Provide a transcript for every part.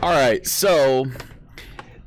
All right, so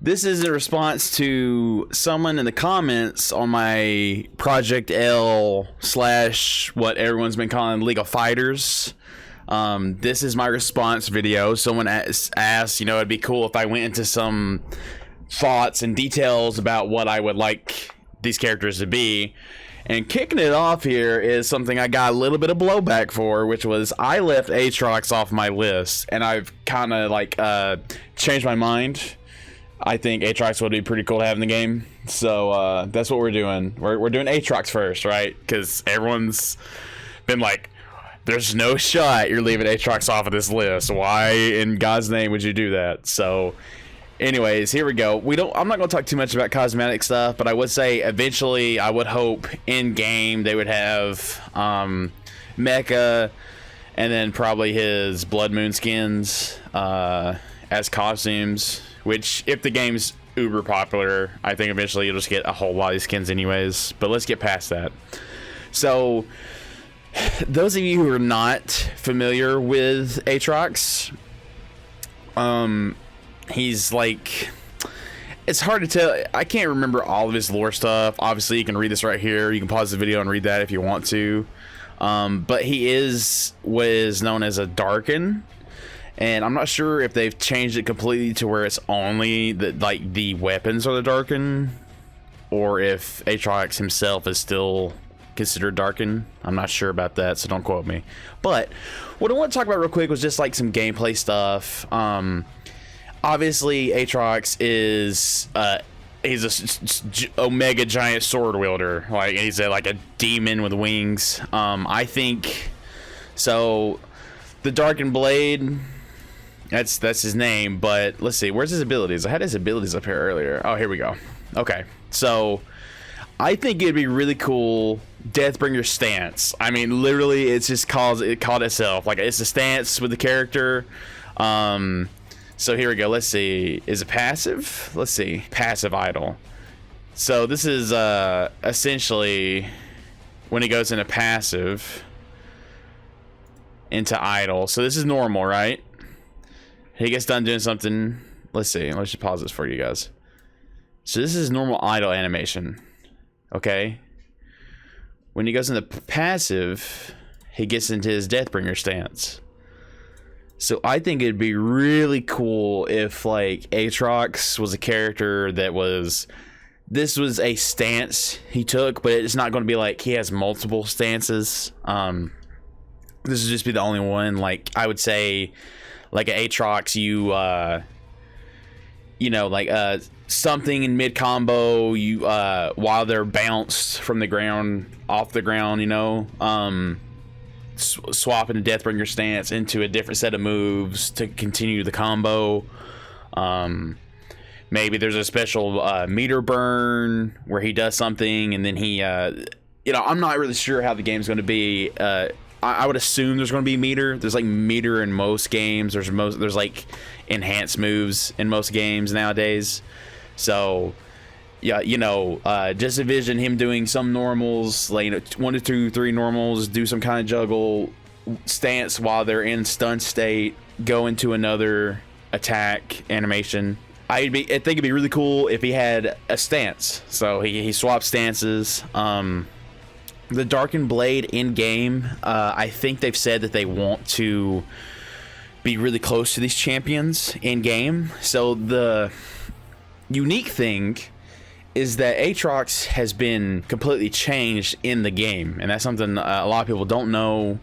this is in response to someone in the comments on my ProjectL / what everyone's been calling League of Fighters. This is my response video. Someone asked, it'd be cool if I went into some thoughts and details about what I would like these characters to be. And kicking it off here is something I got a little bit of blowback for, which was I left Aatrox off my list, and I've kind of changed my mind. I think Aatrox would be pretty cool to have in the game, so that's what we're doing. We're doing Aatrox first, right? Because everyone's been like, there's no shot you're leaving Aatrox off of this list. Why in God's name would you do that? So anyways, here we go. I'm not going to talk too much about cosmetic stuff, but I would say eventually I would hope in game they would have Mecha and then probably his Blood Moon skins as costumes, which if the game's uber popular, I think eventually you'll just get a whole lot of these skins anyways. But let's get past that. So those of you who are not familiar with Aatrox, he's like, it's hard to tell. I can't remember all of his lore stuff. Obviously, you can read this right here. You can pause the video and read that if you want to. But he is what is known as a Darkin, and I'm not sure if they've changed it completely to where it's only the weapons are the Darkin, or if Aatrox himself is still considered Darkin. I'm not sure about that, so don't quote me. But what I want to talk about real quick was just like some gameplay stuff. Obviously, Aatrox is he's a omega giant sword wielder. Like he's like a demon with wings. I think so. The Darkened Blade, that's his name. But let's see, where's his abilities? I had his abilities up here earlier. Oh, here we go. Okay, so I think it'd be really cool. Deathbringer stance. I mean, literally, it's just called itself. Like it's a stance with the character. So here we go. Let's see. Is it passive? Let's see. Passive idle. So this is essentially when he goes into passive into idle. So this is normal, right? He gets done doing something. Let's see. Let's just pause this for you guys. So this is normal idle animation. Okay. When he goes into passive, he gets into his Deathbringer stance. So I think it'd be really cool if like Aatrox was a character that this was a stance he took, but it's not going to be like he has multiple stances. This would just be the only one. Like I would say, like an Aatrox, something in mid combo, while they're bounced from the ground off the ground, swapping a Deathbringer stance into a different set of moves to continue the combo. Maybe there's a special meter burn where he does something and then he I'm not really sure how the game's going to be. I would assume there's going to be meter. There's like meter in most games. There's like enhanced moves in most games nowadays. So yeah, just envision him doing some normals, like 1 to 2, 3 normals, do some kind of juggle stance while they're in stun state, go into another attack animation. I think it'd be really cool if he had a stance. So he swaps stances. The Darkened Blade in game, I think they've said that they want to be really close to these champions in game. So the unique thing is that Aatrox has been completely changed in the game, and that's something a lot of people don't know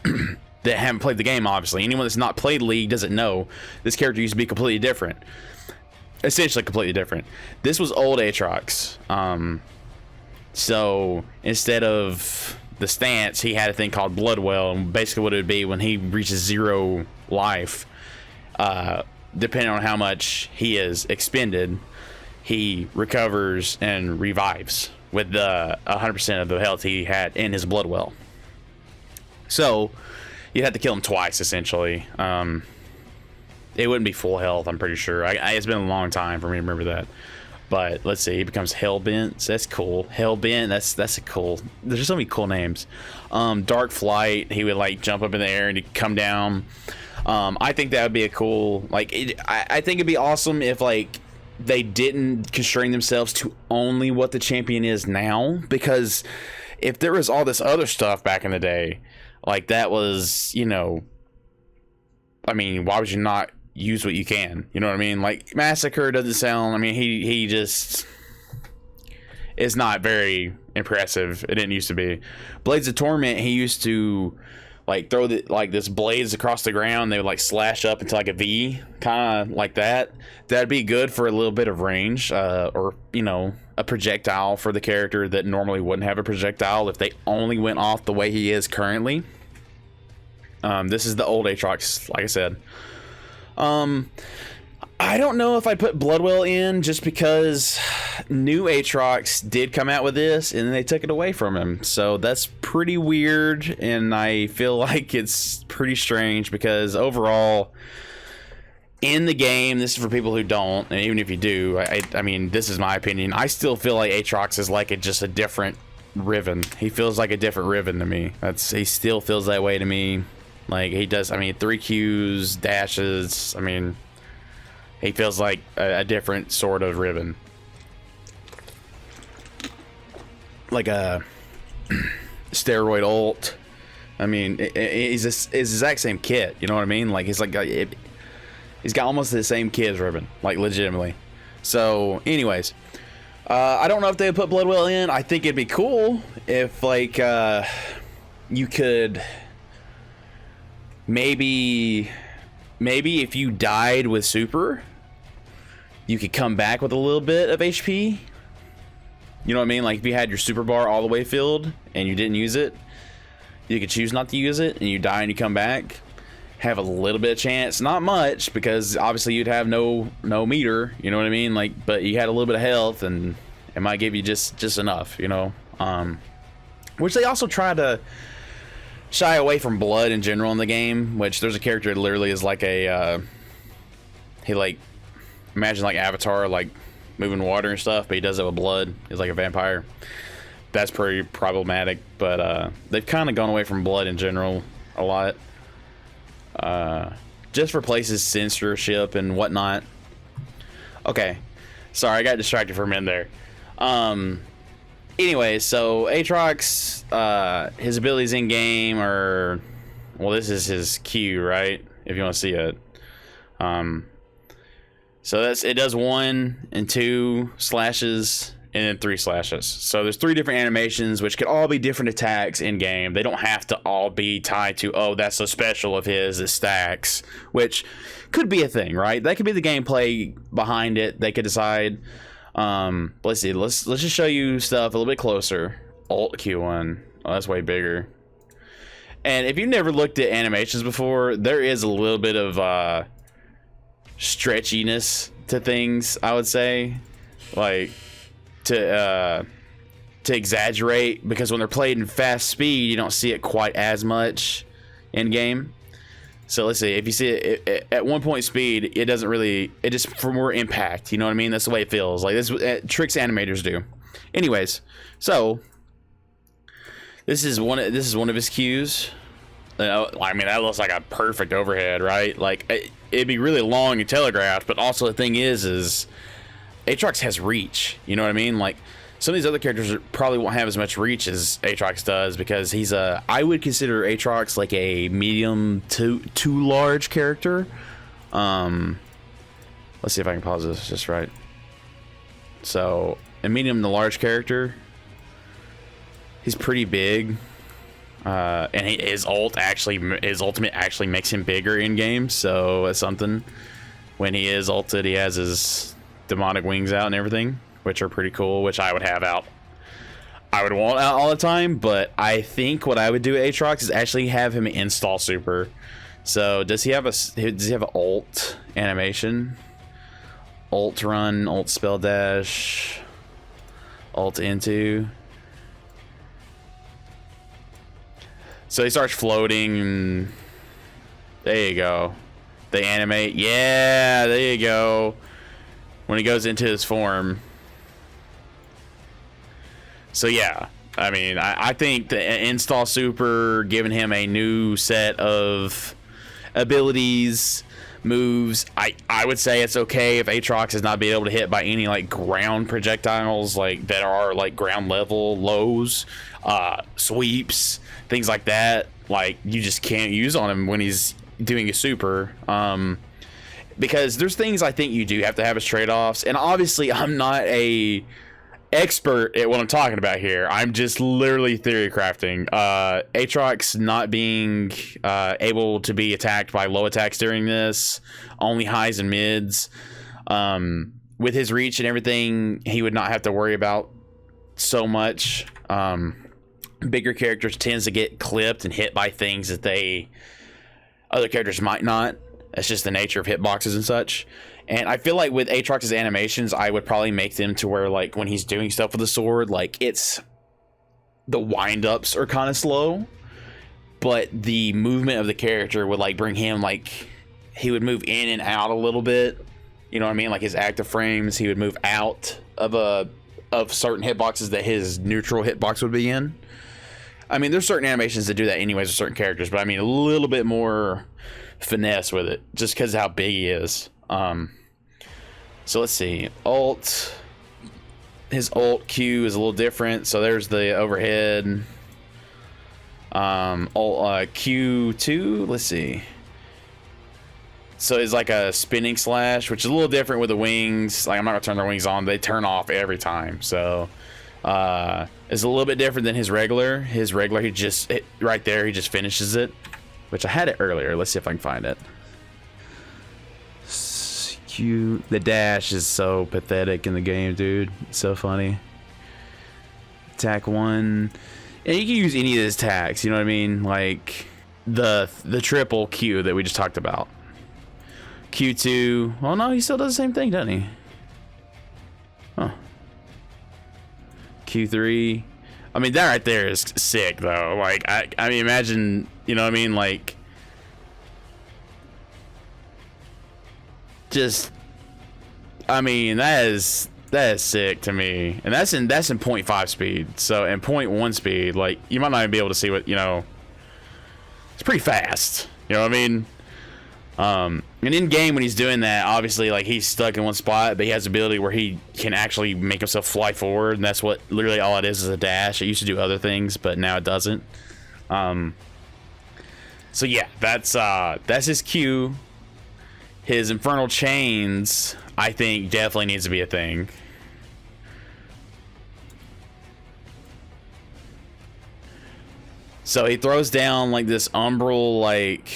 that haven't played the game. Obviously, anyone that's not played League doesn't know this character used to be completely different, essentially completely different. This was old Aatrox. So instead of the stance, he had a thing called Bloodwell, and basically what it would be when he reaches 0 life, depending on how much he is expended, he recovers and revives with the 100% of the health he had in his blood well. So you'd have to kill him twice, essentially. It wouldn't be full health, I'm pretty sure. It's been a long time for me to remember that. But let's see, he becomes Hellbent. So that's cool. Hellbent, that's a cool. There's just so many cool names. Dark Flight, he would like jump up in the air and he'd come down. I think that would be a cool, like, I think it'd be awesome if, like, they didn't constrain themselves to only what the champion is now, because if there was all this other stuff back in the day, like, that was, you know, I mean, why would you not use what you can? You know what I mean? Like, Massacre doesn't sound, I mean, he just is not very impressive. It didn't used to be. Blades of Torment, he used to, like, throw the, like, this blades across the ground. They would, like, slash up into, like, a V, kind of like that. That'd be good for a little bit of range, or, you know, a projectile for the character that normally wouldn't have a projectile if they only went off the way he is currently. This is the old Aatrox, like I said. I don't know if I'd put Bloodwell in, just because new Aatrox did come out with this and then they took it away from him. So that's pretty weird, and I feel like it's pretty strange, because overall in the game, this is for people who don't, and even if you do, I mean, this is my opinion, I still feel like Aatrox is like just a different Riven. He feels like a different Riven to me. He still feels that way to me. Like, he does, I mean, 3 Qs, dashes, I mean, he feels like a different sort of Riven. Like a steroid ult. I mean, he's the exact same kit, you know what I mean? Like, he's like, he's got almost the same kit as Riven, like, legitimately. So, anyways, I don't know if they would put Bloodwell in. I think it'd be cool if, like, you could maybe if you died with super, you could come back with a little bit of HP. You know what I mean? Like, if you had your super bar all the way filled and you didn't use it, you could choose not to use it, and you die and you come back, have a little bit of chance, not much, because obviously you'd have no meter, you know what I mean? Like, but you had a little bit of health, and it might give you just enough, you know. Which they also try to shy away from blood in general in the game, which there's a character that literally is like a he, like, imagine like Avatar, like moving water and stuff, but he does it with blood. He's like a vampire. That's pretty problematic, but they've kind of gone away from blood in general a lot, just for places censorship and whatnot. Okay, sorry, I got distracted for a minute there. Anyway, so Aatrox, his abilities in game are, well, this is his Q, right? If you want to see it. So it does 1 and 2 slashes and then 3 slashes. So there's 3 different animations, which could all be different attacks in game. They don't have to all be tied to, oh, that's so special of his, it stacks, which could be a thing, right? That could be the gameplay behind it. They could decide. Let's see. Let's just show you stuff a little bit closer. Alt Q1. Oh, that's way bigger. And if you've never looked at animations before, there is a little bit of stretchiness to things, I would say, like to exaggerate, because when they're played in fast speed, you don't see it quite as much in game. So let's see, if you see it at 1 point speed, it doesn't really, it just for more impact, you know what I mean? That's the way it feels. Like, this tricks animators do. Anyways, so this is one of his Qs. I mean, that looks like a perfect overhead, right? Like, it'd be really long and telegraphed, but also the thing is Aatrox has reach, you know what I mean? Like, some of these other characters probably won't have as much reach as Aatrox does, because he's I would consider Aatrox like a medium to large character. Let's see if I can pause this just right. So, a medium to large character, he's pretty big. And his ultimate actually makes him bigger in game, so that's something. When he is ulted, he has his demonic wings out and everything, which are pretty cool, which I would have out. I would want out all the time, but I think what I would do at Aatrox is actually have him install super. So does he have an ult animation? Ult run, ult spell dash, ult into. So he starts floating, and there you go. They animate. Yeah, there you go. When he goes into his form. So yeah, I mean, I think the install super, giving him a new set of abilities, moves. I would say it's okay if Aatrox is not being able to hit by any like ground projectiles like that are like ground level lows, sweeps, things like that. Like you just can't use on him when he's doing a super. Because there's things I think you do have to have as trade-offs, and obviously I'm not a expert at what I'm talking about here. I'm just literally theory crafting. Aatrox not being able to be attacked by low attacks during this, only highs and mids. With his reach and everything, he would not have to worry about so much. Bigger characters tends to get clipped and hit by things that other characters might not. That's just the nature of hitboxes and such. And I feel like with Aatrox's animations, I would probably make them to where, like, when he's doing stuff with the sword, like, the wind-ups are kind of slow, but the movement of the character would, like, bring him, like, he would move in and out a little bit. You know what I mean? Like, his active frames, he would move out of certain hitboxes that his neutral hitbox would be in. I mean, there's certain animations that do that anyways with certain characters, but I mean, a little bit more finesse with it, just because of how big he is. So let's see. His ult Q is a little different. So there's the overhead. Q2, let's see. So it's like a spinning slash, which is a little different with the wings. Like, I'm not gonna turn their wings on. They turn off every time. So it's a little bit different than his regular. He just right there, he just finishes it, which I had it earlier. Let's see if I can find it. The dash is so pathetic in the game, dude. It's so funny. Attack 1, and you can use any of his attacks, you know what I mean? Like the triple Q that we just talked about. Q2. Oh no, he still does the same thing, doesn't he? Huh. Q3. I mean, that right there is sick though. Like I mean, imagine, you know what I mean? Like, just, I mean, that is sick to me, and that's in 0.5 speed. So in 0.1 speed, like, you might not even be able to see what, you know. It's pretty fast, you know what I mean? And in game when he's doing that, obviously, like, he's stuck in one spot, but he has the ability where he can actually make himself fly forward, and that's what literally all it is a dash. It used to do other things, but now it doesn't. So yeah, that's his Q. His infernal chains, I think, definitely needs to be a thing. So he throws down like this umbral like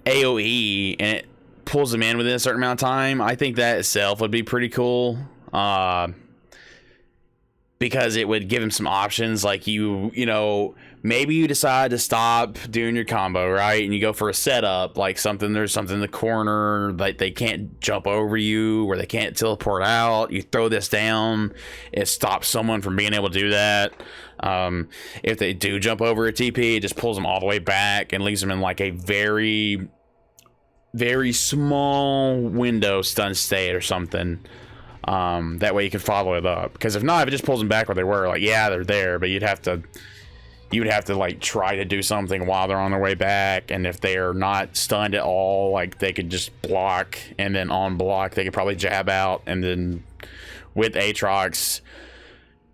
AoE, and it pulls him in within a certain amount of time. I think that itself would be pretty cool. Because it would give him some options, like you know, maybe you decide to stop doing your combo, right? And you go for a setup, like there's something in the corner, like they can't jump over you, or they can't teleport out. You throw this down, it stops someone from being able to do that. If they do jump over a TP, it just pulls them all the way back and leaves them in like a very, very small window stun state or something. That way you can follow it up, because if not, if it just pulls them back where they were, like, yeah, they're there, but you would have to like try to do something while they're on their way back. And if they're not stunned at all, like, they could just block, and then on block they could probably jab out. And then with Aatrox,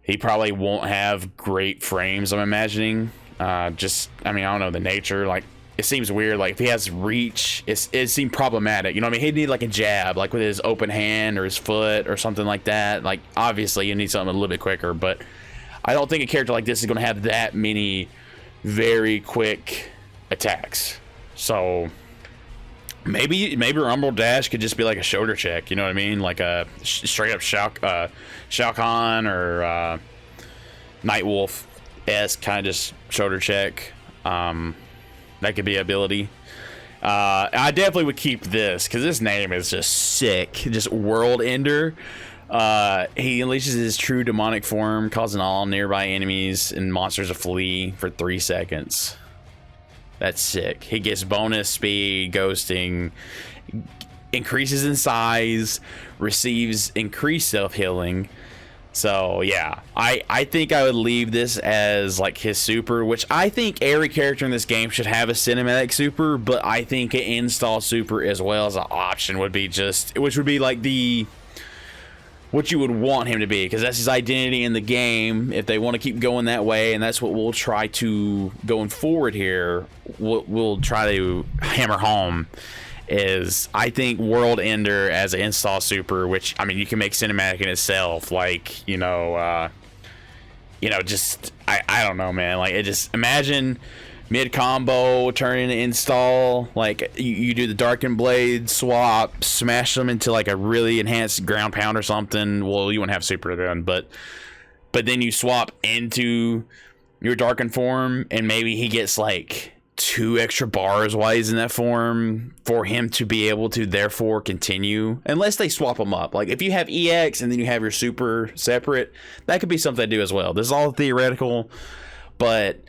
he probably won't have great frames, I'm imagining. I mean, I don't know the nature, like, it seems weird. Like, if he has reach, it seemed problematic. You know what I mean? He'd need like a jab, like with his open hand or his foot or something like that. Like, obviously you need something a little bit quicker, but I don't think a character like this is going to have that many very quick attacks. So maybe Rumble Dash could just be like a shoulder check. You know what I mean? Like a straight up Shao Kahn or Nightwolf-esque kind of just shoulder check. That could be ability. I definitely would keep this, because this name is just sick. Just World Ender. He unleashes his true demonic form, causing all nearby enemies and monsters to flee for 3 seconds. That's sick. He gets bonus speed, ghosting, increases in size, receives increased self-healing, So yeah, I think I would leave this as like his super, which I think every character in this game should have a cinematic super, but I think an install super as well as an option would be just, which would be like what you would want him to be, because that's his identity in the game. If they want to keep going that way, and that's what we'll try to going forward here, we'll try to hammer home. Is I think World Ender as an install super, which I mean you can make cinematic in itself, like just I don't know, man, like it just imagine mid combo turn into install, like you do the Darkened Blade swap, smash them into like a really enhanced ground pound or something. Well, you wouldn't have super then, but then you swap into your darkened form, and maybe he gets like 2 extra bars while he's in that form for him to be able to therefore continue, unless they swap them up. Like if you have EX and then you have your super separate, that could be something to do as well. This is all theoretical, but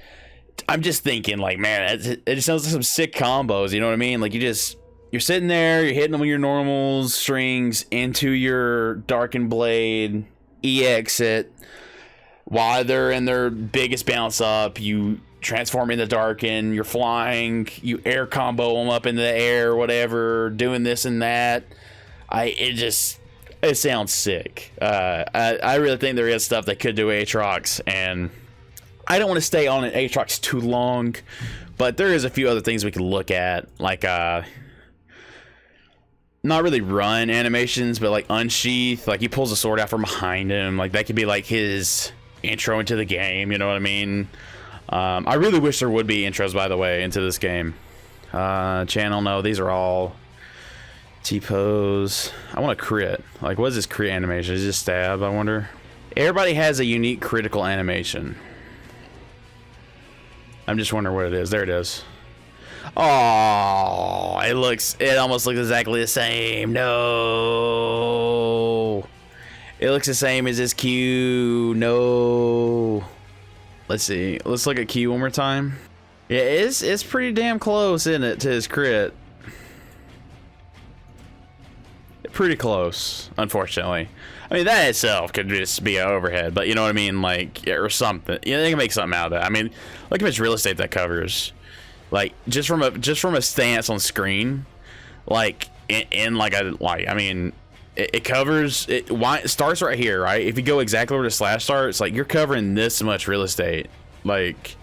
I'm just thinking like, man, it just sounds like some sick combos, you know what I mean? Like you're sitting there, you're hitting them with your normals, strings into your Darkened Blade, EX it, while they're in their biggest bounce up, you transform into Darken, you're flying, you air combo them up into the air, whatever, doing this and that. It sounds sick. I really think there is stuff that could do Aatrox, and I don't want to stay on an Aatrox too long, but there is a few other things we can look at, like not really run animations, but like unsheath, like he pulls a sword out from behind him, like that could be like his intro into the game, you know what I mean? I really wish there would be intros, by the way, into this game. Channel, no, these are all T-pose. I want a crit. Like, what is this crit animation? Is it just stab, I wonder? Everybody has a unique critical animation. I'm just wondering what it is. There it is. Oh, it almost looks exactly the same. No. It looks the same as his Q. No. Let's see. Let's look at Q one more time. Yeah, it's pretty damn close, isn't it, to his crit? Pretty close, unfortunately. I mean, that itself could just be an overhead, but you know what I mean, like, or something. You know, they can make something out of that. I mean, look at much real estate that covers. Like, just from a stance on screen, like I mean, it covers it. Why it starts right here, right? If you go exactly where the slash starts, like you're covering this much real estate. Like,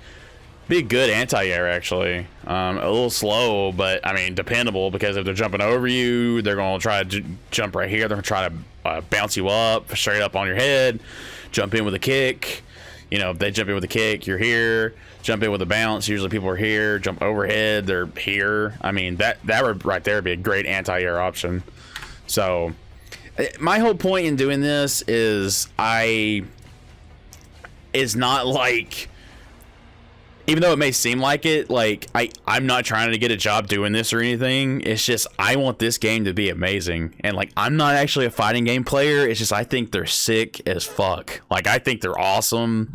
be a good anti-air actually. A little slow, but I mean dependable, because if they're jumping over you, they're gonna try to jump right here. They're gonna try to bounce you up straight up on your head, jump in with a kick. You know, if they jump in with a kick, you're here. Jump in with a bounce, usually people are here. Jump overhead, they're here. I mean, that would right there be a great anti-air option. So my whole point in doing this is it's not like, even though it may seem like it, like I'm not trying to get a job doing this or anything. It's just I want this game to be amazing, and like I'm not actually a fighting game player. It's just I think they're sick as fuck. Like I think they're awesome.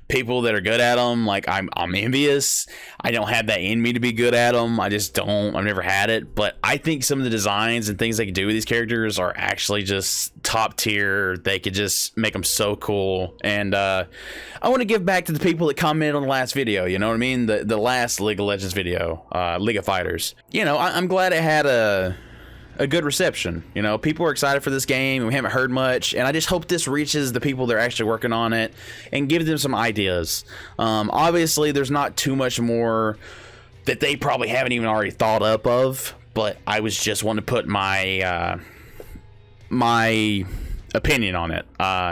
People that are good at them, like I'm envious. I don't have that in me to be good at them. I just don't. I've never had it. But I think some of the designs and things they can do with these characters are actually just top tier. They could just make them so cool. And I want to give back to the people that commented on the last video. You know what I mean? The last League of Legends video, League of Fighters. You know, I'm glad it had a good reception. You know, people are excited for this game, and we haven't heard much, and I just hope this reaches the people that are actually working on it and give them some ideas. Obviously there's not too much more that they probably haven't even already thought up of, but I was just wanting to put my my opinion on it.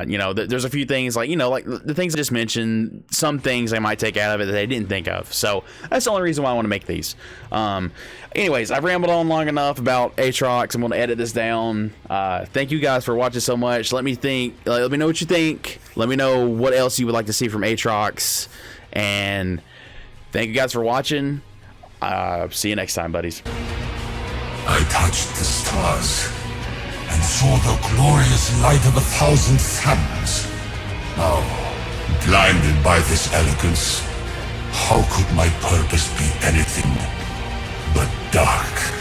You know, there's a few things, like, you know, like the things I just mentioned, some things I might take out of it that they didn't think of. So that's the only reason why I want to make these. Anyways, I've rambled on long enough about Aatrox. I'm going to edit this down. Thank you guys for watching so much. Let me know what you think. Let me know what else you would like to see from Aatrox. And thank you guys for watching. See you next time, buddies. I touched the stars and saw the glorious light of 1,000 suns. Now, blinded by this elegance, how could my purpose be anything but dark?